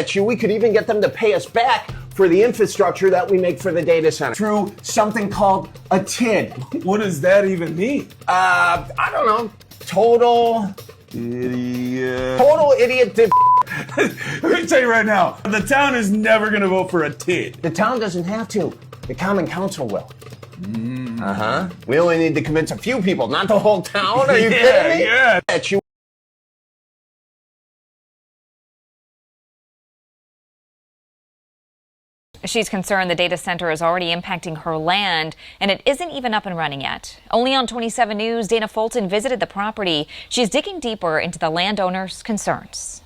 Bet you we could even get them to pay us back for the infrastructure that we make for the data center through something called a TID. What does that even mean? I don't know. Total idiot. Let me tell you right now, the town is never going to vote for a TID. The town doesn't have to. The Common Council will. We only need to convince a few people, not the whole town. Are you kidding me? Yeah. Bet you. She's concerned the data center is already impacting her land, and it isn't even up and running yet. Only on 27 News, Dana Fulton visited the property. She's digging deeper into the landowner's concerns.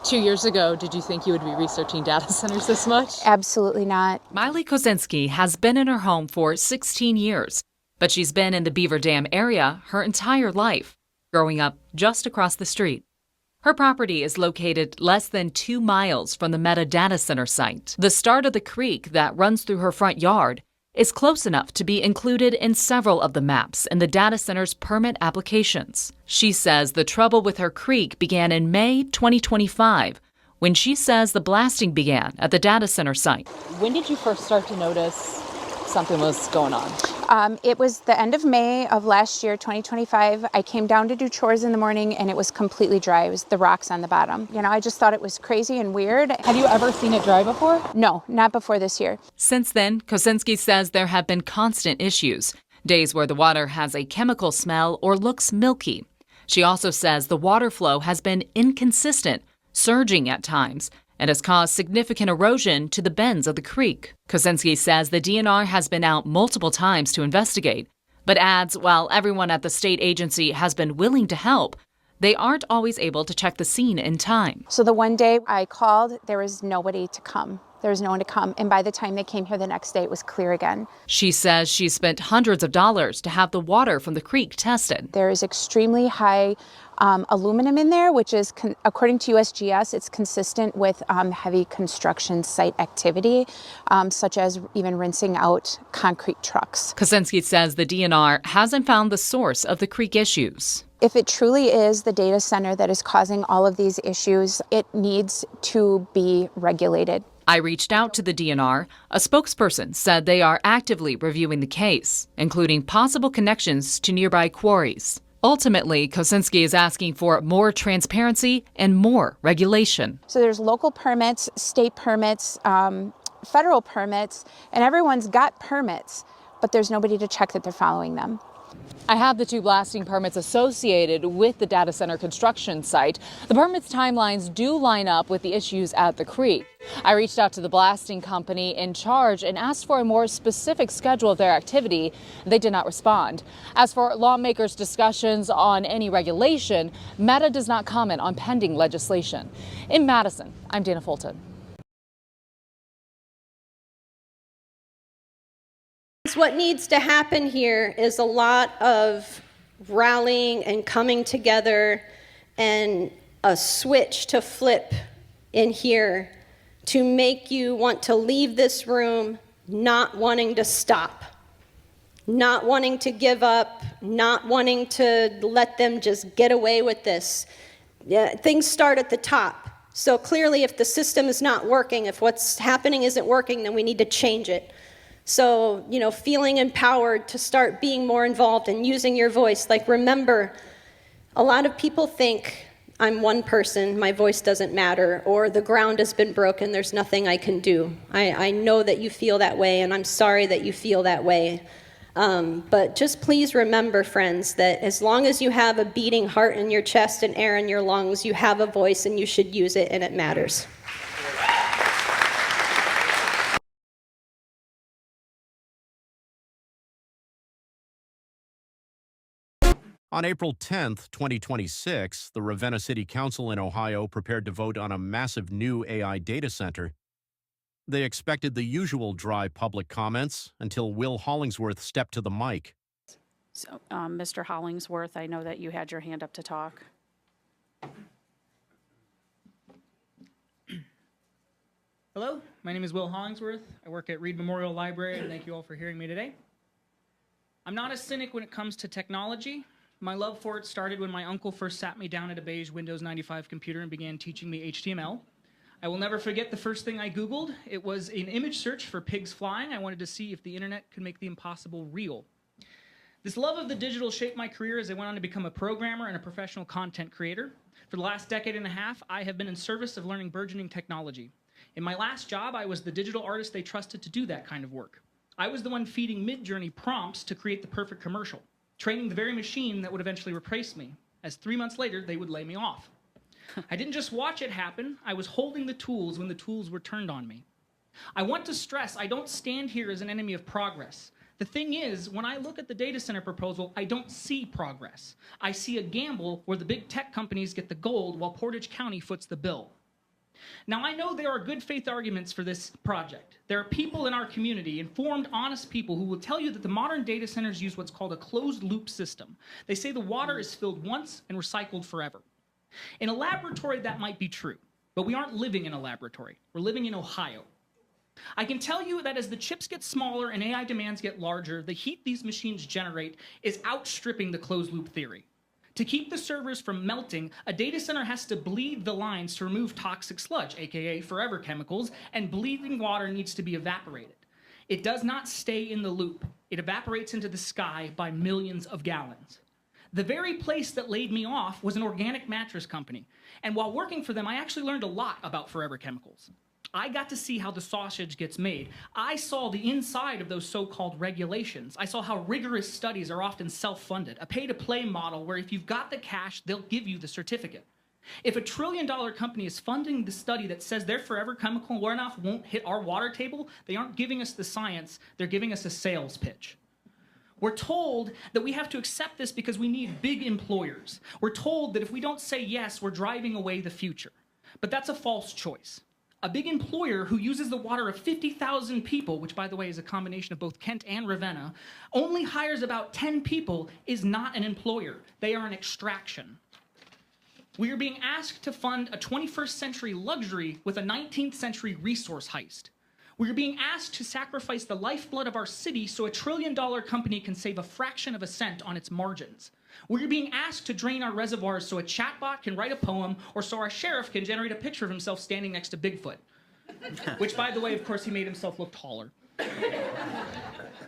2 years ago, did you think you would be researching data centers this much? Absolutely not. Miley Kozinski has been in her home for 16 years, but she's been in the Beaver Dam area her entire life, growing up just across the street. Her property is located less than 2 miles from the Meta data center site. The start of the creek that runs through her front yard is close enough to be included in several of the maps in the data center's permit applications. She says the trouble with her creek began in May 2025, when she says the blasting began at the data center site. When did you first start to notice something was going on? It was the end of May of last year, 2025. I came down to do chores in the morning and it was completely dry. It was the rocks on the bottom. I just thought it was crazy and weird. Have you ever seen it dry before? No, not before this year. Since then, Kozinski says there have been constant issues, days where the water has a chemical smell or looks milky. She also says the water flow has been inconsistent, surging at times, and has caused significant erosion to the bends of the creek. Kozinski says the DNR has been out multiple times to investigate, but adds while everyone at the state agency has been willing to help, they aren't always able to check the scene in time. So the one day I called, there was nobody to come. There was no one to come. And by the time they came here the next day, it was clear again. She says she spent hundreds of dollars to have the water from the creek tested. There is extremely high aluminum in there, which is, according to USGS, it's consistent with heavy construction site activity, such as even rinsing out concrete trucks. Kozinski says the DNR hasn't found the source of the creek issues. If it truly is the data center that is causing all of these issues, it needs to be regulated. I reached out to the DNR. A spokesperson said they are actively reviewing the case, including possible connections to nearby quarries. Ultimately, Kozinski is asking for more transparency and more regulation. So there's local permits, state permits, federal permits, and everyone's got permits, but there's nobody to check that they're following them. I have the 2 blasting permits associated with the data center construction site. The permits timelines do line up with the issues at the creek. I reached out to the blasting company in charge and asked for a more specific schedule of their activity. They did not respond. As for lawmakers' discussions on any regulation, Meta does not comment on pending legislation. In Madison, I'm Dana Fulton. What needs to happen here is a lot of rallying and coming together and a switch to flip in here to make you want to leave this room not wanting to stop, not wanting to give up, not wanting to let them just get away with this. Yeah, things start at the top. So clearly if the system is not working, if what's happening isn't working, then we need to change it. So, feeling empowered to start being more involved and using your voice. Like, remember, a lot of people think I'm one person, my voice doesn't matter, or the ground has been broken, there's nothing I can do. I know that you feel that way, and I'm sorry that you feel that way. But just please remember, friends, that as long as you have a beating heart in your chest and air in your lungs, you have a voice and you should use it, and it matters. On April 10, 2026, the Ravenna City Council in Ohio prepared to vote on a massive new AI data center. They expected the usual dry public comments until Will Hollingsworth stepped to the mic. So, Mr. Hollingsworth, I know that you had your hand up to talk. Hello, my name is Will Hollingsworth. I work at Reed Memorial Library, and thank you all for hearing me today. I'm not a cynic when it comes to technology. My love for it started when my uncle first sat me down at a beige Windows 95 computer and began teaching me HTML. I will never forget the first thing I Googled. It was an image search for pigs flying. I wanted to see if the internet could make the impossible real. This love of the digital shaped my career as I went on to become a programmer and a professional content creator. For the last decade and a half, I have been in service of learning burgeoning technology. In my last job, I was the digital artist they trusted to do that kind of work. I was the one feeding Midjourney prompts to create the perfect commercial, training the very machine that would eventually replace me, as 3 months later, they would lay me off. I didn't just watch it happen, I was holding the tools when the tools were turned on me. I want to stress, I don't stand here as an enemy of progress. The thing is, when I look at the data center proposal, I don't see progress. I see a gamble where the big tech companies get the gold while Portage County foots the bill. Now, I know there are good faith arguments for this project. There are people in our community, informed, honest people, who will tell you that the modern data centers use what's called a closed loop system. They say the water is filled once and recycled forever. In a laboratory, that might be true, but we aren't living in a laboratory. We're living in Ohio. I can tell you that as the chips get smaller and AI demands get larger, the heat these machines generate is outstripping the closed loop theory. To keep the servers from melting, a data center has to bleed the lines to remove toxic sludge, aka forever chemicals, and bleeding water needs to be evaporated. It does not stay in the loop. It evaporates into the sky by millions of gallons. The very place that laid me off was an organic mattress company, and while working for them, I actually learned a lot about forever chemicals. I got to see how the sausage gets made. I saw the inside of those so-called regulations. I saw how rigorous studies are often self-funded, a pay-to-play model where if you've got the cash, they'll give you the certificate. If a $1 trillion company is funding the study that says their forever chemical runoff won't hit our water table, they aren't giving us the science, they're giving us a sales pitch. We're told that we have to accept this because we need big employers. We're told that if we don't say yes, we're driving away the future. But that's a false choice. A big employer who uses the water of 50,000 people, which by the way is a combination of both Kent and Ravenna, only hires about 10 people is not an employer. They are an extraction. We are being asked to fund a 21st century luxury with a 19th century resource heist. We are being asked to sacrifice the lifeblood of our city so a $1 trillion company can save a fraction of a cent on its margins. We are being asked to drain our reservoirs so a chatbot can write a poem or so our sheriff can generate a picture of himself standing next to Bigfoot. Which, by the way, of course, he made himself look taller.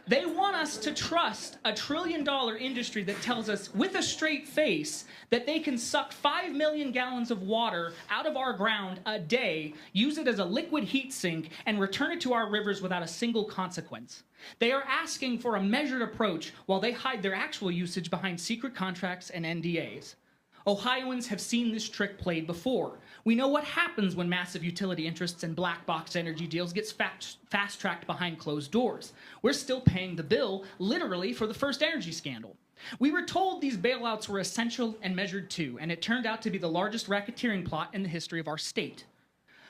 They want us to trust a $1 trillion industry that tells us with a straight face that they can suck 5 million gallons of water out of our ground a day, use it as a liquid heat sink, and return it to our rivers without a single consequence. They are asking for a measured approach while they hide their actual usage behind secret contracts and NDAs. Ohioans have seen this trick played before. We know what happens when massive utility interests and black box energy deals gets fast-tracked behind closed doors. We're still paying the bill, literally, for the first energy scandal. We were told these bailouts were essential and measured too, and it turned out to be the largest racketeering plot in the history of our state.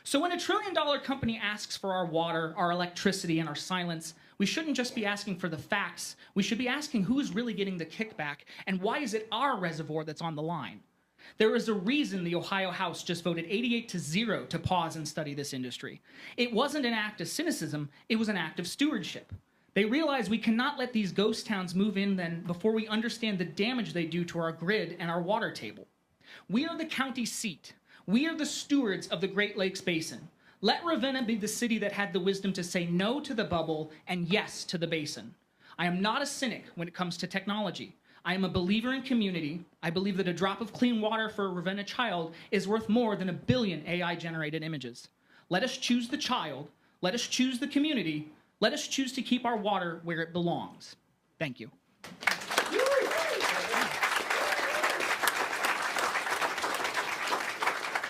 So when a $1 trillion company asks for our water, our electricity, and our silence, we shouldn't just be asking for the facts. We should be asking who's really getting the kickback, and why is it our reservoir that's on the line? There is a reason the Ohio House just voted 88-0 to pause and study this industry. It wasn't an act of cynicism, it was an act of stewardship. They realize we cannot let these ghost towns move in then before we understand the damage they do to our grid and our water table. We are the county seat. We are the stewards of the Great Lakes Basin. Let Ravenna be the city that had the wisdom to say no to the bubble and yes to the basin. I am not a cynic when it comes to technology. I am a believer in community. I believe that a drop of clean water for a Ravenna child is worth more than 1 billion AI-generated images. Let us choose the child. Let us choose the community. Let us choose to keep our water where it belongs. Thank you.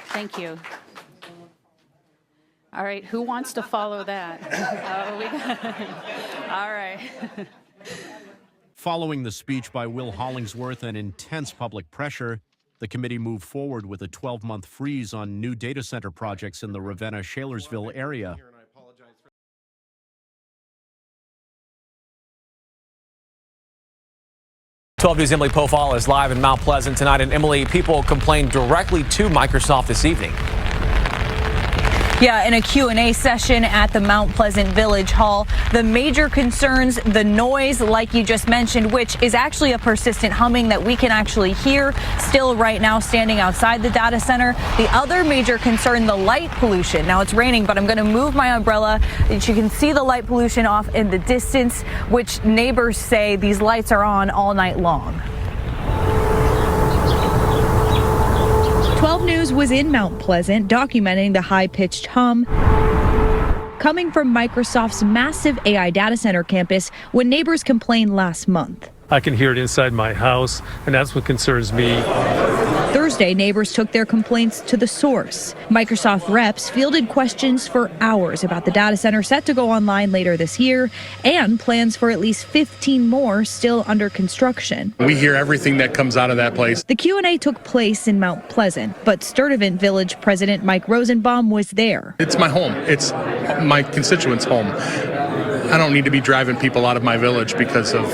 Thank you. All right, who wants to follow that? All right. Following the speech by Will Hollingsworth and intense public pressure, the committee moved forward with a 12-month freeze on new data center projects in the Ravenna-Shalersville area. 12 News' Emily Pofall is live in Mount Pleasant tonight. And Emily, people complained directly to Microsoft this evening. Yeah, in a Q&A session at the Mount Pleasant Village Hall, the major concerns, the noise, like you just mentioned, which is actually a persistent humming that we can actually hear still right now standing outside the data center. The other major concern, the light pollution. Now it's raining, but I'm going to move my umbrella. You can see the light pollution off in the distance, which neighbors say these lights are on all night long. 12 News was in Mount Pleasant documenting the high-pitched hum coming from Microsoft's massive AI data center campus when neighbors complained last month. I can hear it inside my house, and that's what concerns me. Thursday, neighbors took their complaints to the source. Microsoft reps fielded questions for hours about the data center set to go online later this year and plans for at least 15 more still under construction. We hear everything that comes out of that place. The Q&A took place in Mount Pleasant, but Sturtevant Village President Mike Rosenbaum was there. It's my home. It's my constituents' home. I don't need to be driving people out of my village because of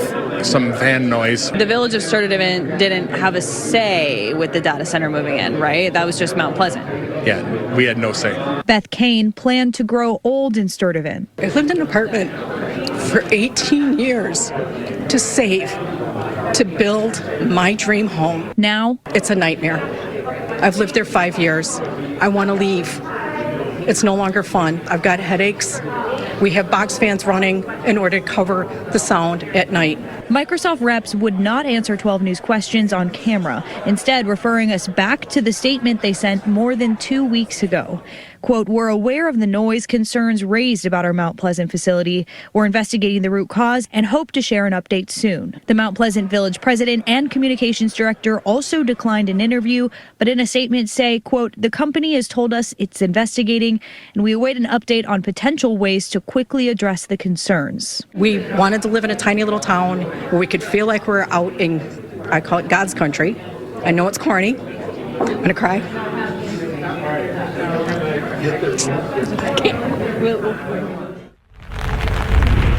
some van noise. The village of Sturtevant didn't have a say with the data center moving in, right? That was just Mount Pleasant. Yeah, we had no say. Beth Kane planned to grow old in Sturtevant. I lived in an apartment for 18 years to save, to build my dream home. Now, it's a nightmare. I've lived there 5 years. I want to leave. It's no longer fun. I've got headaches. We have box fans running in order to cover the sound at night. Microsoft reps would not answer 12 News questions on camera, instead referring us back to the statement they sent more than 2 weeks ago. Quote, we're aware of the noise concerns raised about our Mount Pleasant facility. We're investigating the root cause and hope to share an update soon. The Mount Pleasant Village president and communications director also declined an interview, but in a statement say, quote, the company has told us it's investigating and we await an update on potential ways to quickly address the concerns. We wanted to live in a tiny little town where we could feel like we're out in, I call it God's country. I know it's corny. I'm going to cry.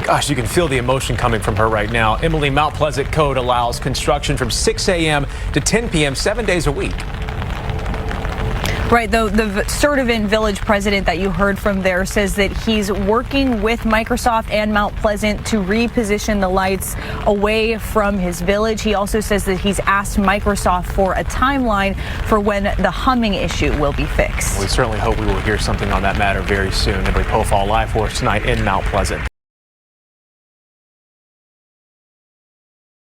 Gosh, you can feel the emotion coming from her right now. Emily, Mount Pleasant code allows construction from 6 a.m. to 10 p.m. 7 days a week. Right, though the Sturtevant Village president that you heard from there says that he's working with Microsoft and Mount Pleasant to reposition the lights away from his village. He also says that he's asked Microsoft for a timeline for when the humming issue will be fixed. We certainly hope we will hear something on that matter very soon. Emily Pofall live for us tonight in Mount Pleasant.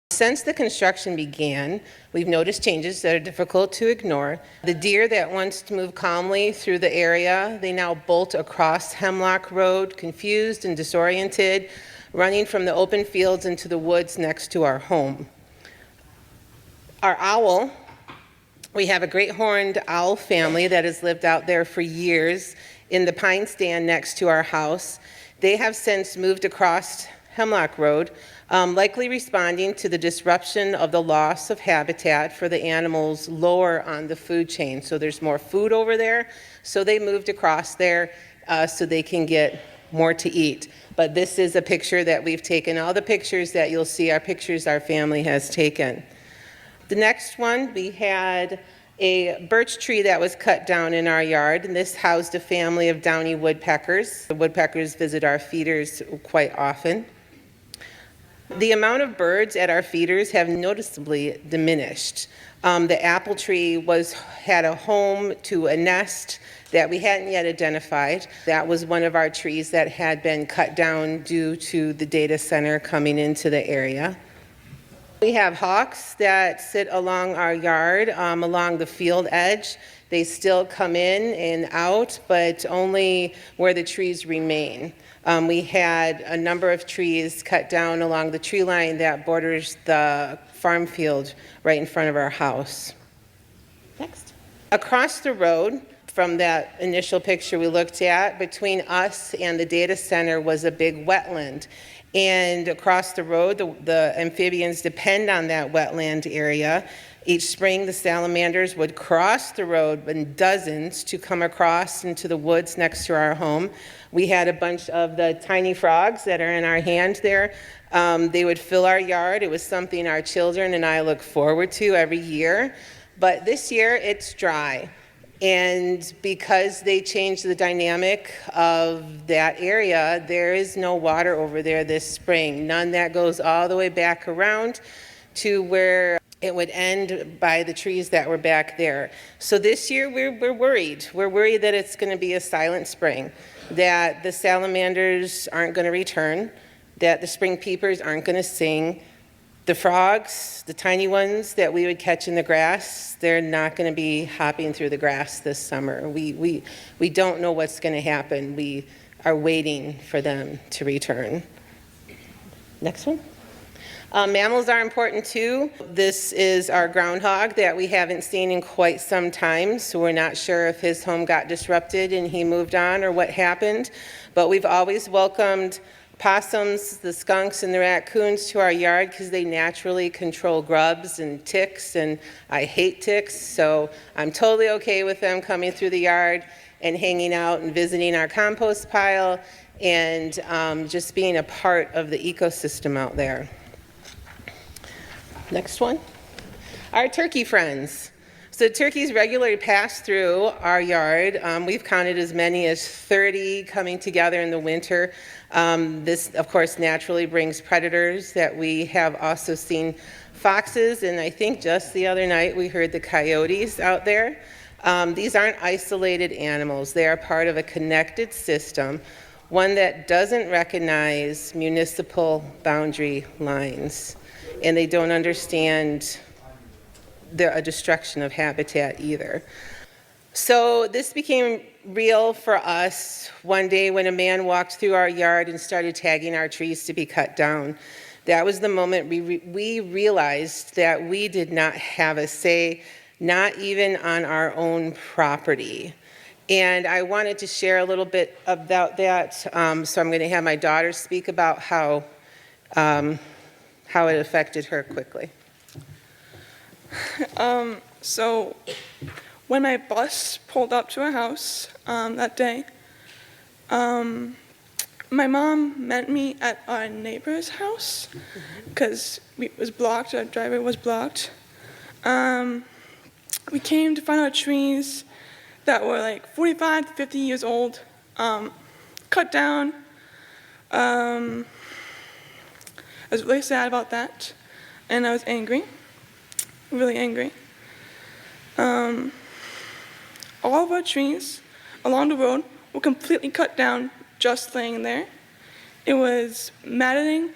Since the construction began, we've noticed changes that are difficult to ignore. The deer that wants to move calmly through the area, they now bolt across Hemlock Road, confused and disoriented, running from the open fields into the woods next to our home. Our owl, we have a great horned owl family that has lived out there for years in the pine stand next to our house. They have since moved across Hemlock Road, likely responding to the disruption of the loss of habitat for the animals lower on the food chain. So there's more food over there, so they moved across there so they can get more to eat. But this is a picture that we've taken. All the pictures that you'll see are pictures our family has taken. The next one, we had a birch tree that was cut down in our yard, and this housed a family of downy woodpeckers. The woodpeckers visit our feeders quite often. The amount of birds at our feeders have noticeably diminished. The apple tree had a home to a nest that we hadn't yet identified. That was one of our trees that had been cut down due to the data center coming into the area. We have hawks that sit along our yard, along the field edge. They still come in and out, but only where the trees remain. We had a number of trees cut down along the tree line that borders the farm field right in front of our house. Next. Across the road from that initial picture we looked at, between us and the data center was a big wetland. And across the road, the amphibians depend on that wetland area. Each spring, the salamanders would cross the road in dozens to come across into the woods next to our home. We had a bunch of the tiny frogs that are in our hand there. They would fill our yard. It was something our children and I look forward to every year. But this year, it's dry. And because they changed the dynamic of that area, there is no water over there this spring. None that goes all the way back around to where it would end by the trees that were back there. So this year we're worried. We're worried that it's going to be a silent spring, that the salamanders aren't going to return, that the spring peepers aren't going to sing. The frogs, the tiny ones that we would catch in the grass, they're not going to be hopping through the grass this summer. We don't know what's going to happen. We are waiting for them to return. Next one. Mammals are important too. This is our groundhog that we haven't seen in quite some time, so we're not sure if his home got disrupted and he moved on or what happened. But we've always welcomed possums, the skunks, and the raccoons to our yard because they naturally control grubs and ticks, and I hate ticks, so I'm totally okay with them coming through the yard and hanging out and visiting our compost pile and just being a part of the ecosystem out there. Next one. Our turkey friends. So turkeys regularly pass through our yard. We've counted as many as 30 coming together in the winter. This, of course, naturally brings predators that we have also seen foxes, and I think just the other night we heard the coyotes out there. These aren't isolated animals. They are part of a connected system, one that doesn't recognize municipal boundary lines, and they don't understand a destruction of habitat either. So this became real for us one day when a man walked through our yard and started tagging our trees to be cut down. That was the moment we realized that we did not have a say, not even on our own property. And I wanted to share a little bit about that, so I'm going to have my daughter speak about how it affected her quickly. So when my bus pulled up to our house that day, my mom met me at our neighbor's house because it was blocked, our driveway was blocked. We came to find our trees that were like 45 to 50 years old, cut down. I was really sad about that, and I was angry. Really angry. All of our trees along the road were completely cut down, just laying there. It was maddening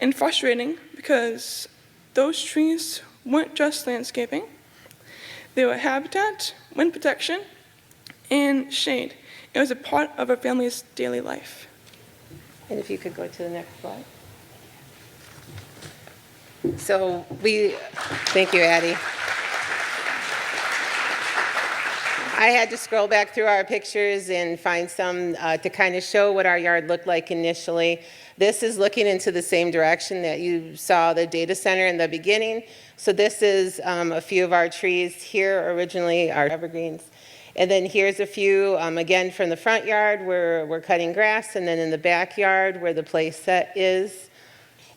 and frustrating because those trees weren't just landscaping. They were habitat, wind protection, and shade. It was a part of our family's daily life. And if you could go to the next slide. So thank you, Addie. I had to scroll back through our pictures and find some to kind of show what our yard looked like initially. This is looking into the same direction that you saw the data center in the beginning. So this is a few of our trees here, originally our evergreens. And then here's a few, again, from the front yard where we're cutting grass, and then in the backyard where the play set is.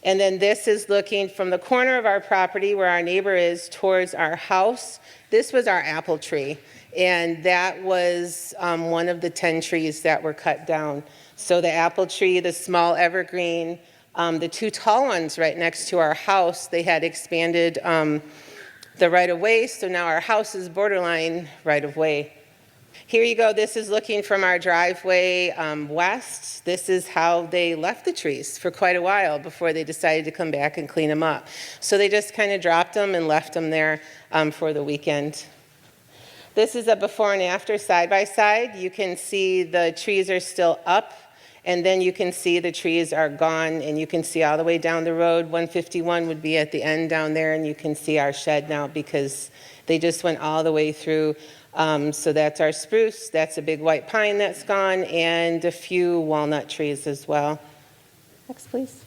And then this is looking from the corner of our property where our neighbor is towards our house. This was our apple tree, and that was one of the 10 trees that were cut down. So the apple tree, the small evergreen, the two tall ones right next to our house, they had expanded the right-of-way, so now our house is borderline right-of-way. Here you go. This is looking from our driveway west. This is how they left the trees for quite a while before they decided to come back and clean them up. So they just kind of dropped them and left them there for the weekend. This is a before and after side by side. You can see the trees are still up, and then you can see the trees are gone, and you can see all the way down the road. 151 would be at the end down there, and you can see our shed now because they just went all the way through. So that's our spruce, that's a big white pine that's gone, and a few walnut trees as well. Next, please.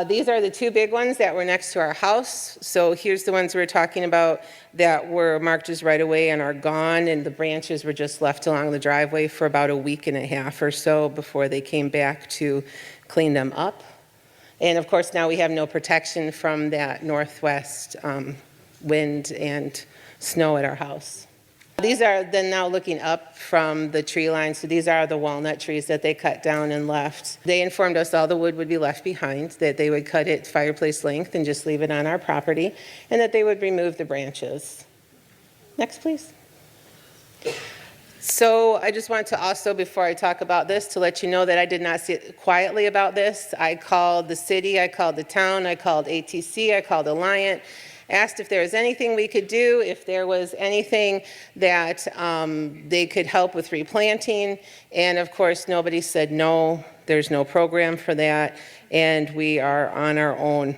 These are the two big ones that were next to our house. So here's the ones we were talking about that were marked as right away and are gone, and the branches were just left along the driveway for about a week and a half or so before they came back to clean them up. And of course now we have no protection from that northwest wind and snow at our house. These are then now looking up from the tree line. So these are the walnut trees that they cut down and left. They informed us all the wood would be left behind, that they would cut it fireplace length and just leave it on our property, and that they would remove the branches. Next, please. So I just want to also, before I talk about this, to let you know that I did not sit quietly about this. I called the city, I called the town, I called ATC, I called Alliant, asked if there was anything we could do, if there was anything that they could help with replanting, and of course nobody said no, there's no program for that, and we are on our own.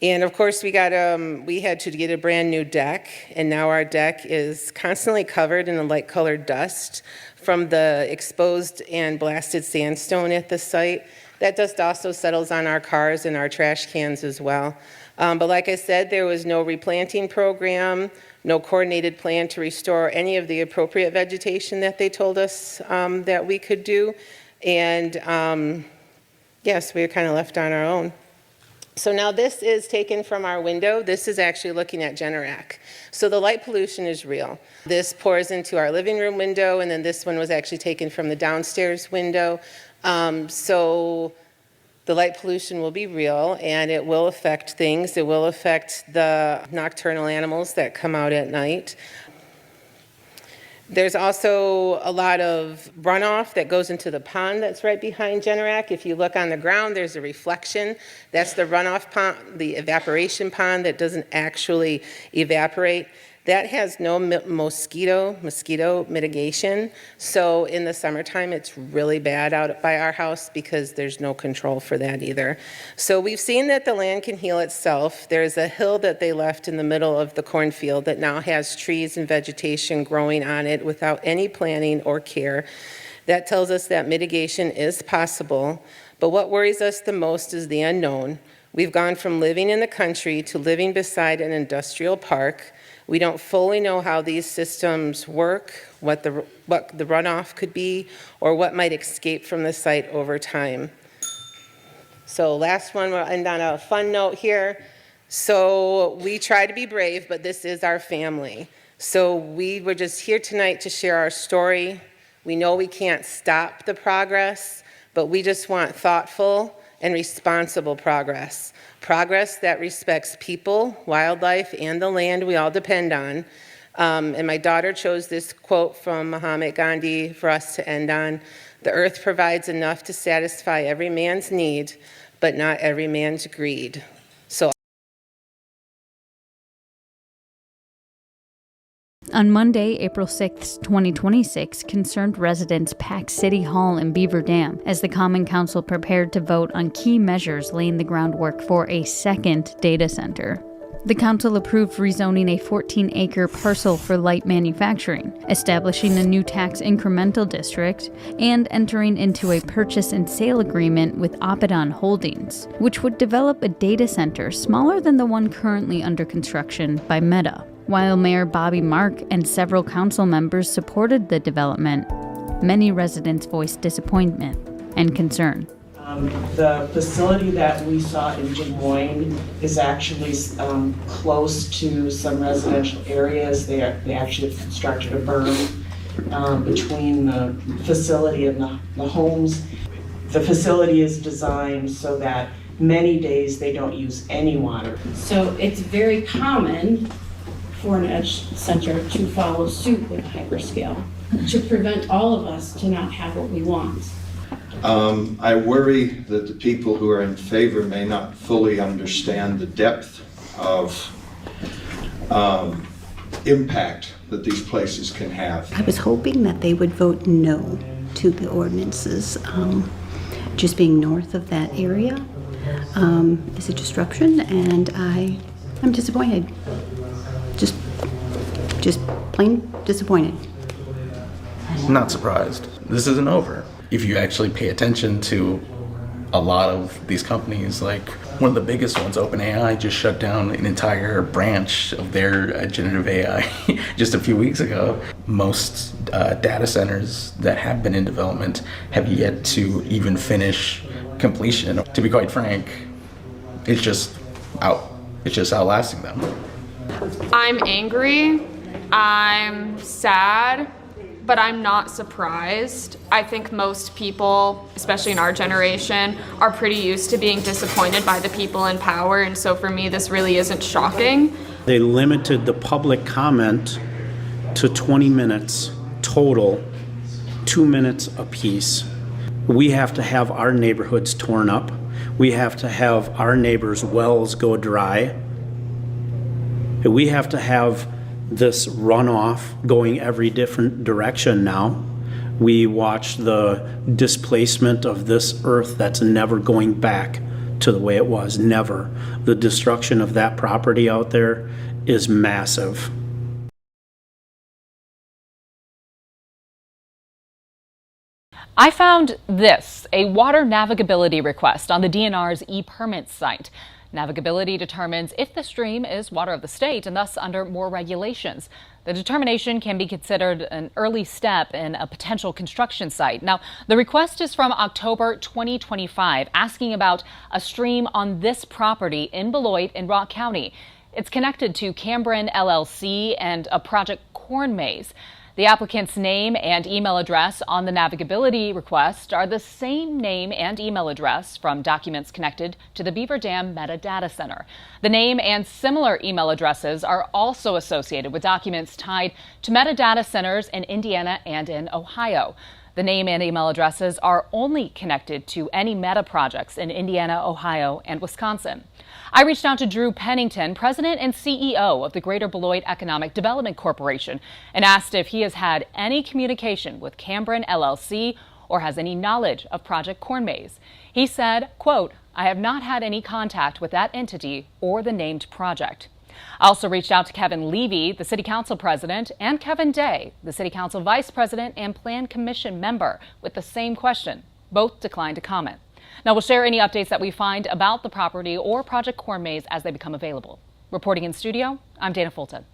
And of course we had to get a brand new deck, and now our deck is constantly covered in a light colored dust from the exposed and blasted sandstone at the site. That dust also settles on our cars and our trash cans as well. But like I said, there was no replanting program, no coordinated plan to restore any of the appropriate vegetation that they told us that we could do. And yes, we were kind of left on our own. So now this is taken from our window. This is actually looking at Generac. So the light pollution is real. This pours into our living room window, and then this one was actually taken from the downstairs window. So the light pollution will be real, and it will affect things. It will affect the nocturnal animals that come out at night. There's also a lot of runoff that goes into the pond that's right behind Generac. If you look on the ground, there's a reflection. That's the runoff pond, the evaporation pond that doesn't actually evaporate. That has no mosquito mitigation. So in the summertime, it's really bad out by our house because there's no control for that either. So we've seen that the land can heal itself. There's a hill that they left in the middle of the cornfield that now has trees and vegetation growing on it without any planning or care. That tells us that mitigation is possible. But what worries us the most is the unknown. We've gone from living in the country to living beside an industrial park. We don't fully know how these systems work, what the runoff could be, or what might escape from the site over time. So last one, we'll end on a fun note here. So we try to be brave, but this is our family. So we were just here tonight to share our story. We know we can't stop the progress, but we just want thoughtful and responsible progress. Progress that respects people, wildlife, and the land we all depend on. And my daughter chose this quote from Mahatma Gandhi for us to end on. The earth provides enough to satisfy every man's need, but not every man's greed. So on Monday, April 6, 2026, concerned residents packed City Hall in Beaver Dam as the Common Council prepared to vote on key measures laying the groundwork for a second data center. The council approved rezoning a 14-acre parcel for light manufacturing, establishing a new tax incremental district, and entering into a purchase and sale agreement with Abaddon Holdings, which would develop a data center smaller than the one currently under construction by Meta. While Mayor Bobby Mark and several council members supported the development, many residents voiced disappointment and concern. The facility that we saw in Des Moines is actually close to some residential areas. They actually have constructed a berm between the facility and the homes. The facility is designed so that many days they don't use any water. So it's very common for an edge center to follow suit with hyperscale to prevent all of us to not have what we want. I worry that the people who are in favor may not fully understand the depth of impact that these places can have. I was hoping that they would vote no to the ordinances. Just being north of that area is a disruption, and I'm disappointed. Just plain disappointed. I'm not surprised. This isn't over. If you actually pay attention to a lot of these companies, like one of the biggest ones, OpenAI, just shut down an entire branch of their generative AI just a few weeks ago. Most data centers that have been in development have yet to even finish completion. To be quite frank, it's just outlasting them. I'm angry I'm sad, but I'm not surprised. I think most people, especially in our generation, are pretty used to being disappointed by the people in power, and so for me, this really isn't shocking. They limited the public comment to 20 minutes total, 2 minutes apiece. We have to have our neighborhoods torn up. We have to have our neighbors' wells go dry. We have to have this runoff going every different direction now. We watch the displacement of this earth that's never going back to the way it was, never. The destruction of that property out there is massive. I found this, a water navigability request on the DNR's ePermits site. Navigability determines if the stream is water of the state and thus under more regulations. The determination can be considered an early step in a potential construction site. Now, the request is from October 2025, asking about a stream on this property in Beloit in Rock County. It's connected to Cambrin LLC and a project corn maze. The applicant's name and email address on the navigability request are the same name and email address from documents connected to the Beaver Dam Metadata Center. The name and similar email addresses are also associated with documents tied to metadata centers in Indiana and in Ohio. The name and email addresses are only connected to any Meta projects in Indiana, Ohio, and Wisconsin. I reached out to Drew Pennington, president and CEO of the Greater Beloit Economic Development Corporation, and asked if he has had any communication with Cambrin LLC or has any knowledge of Project Corn Maze. He said, quote, "I have not had any contact with that entity or the named project." I also reached out to Kevin Levy, the City Council President, and Kevin Day, the City Council Vice President and Plan Commission member, with the same question. Both declined to comment. Now, we'll share any updates that we find about the property or Project Corn Maze as they become available. Reporting in studio, I'm Dana Fulton.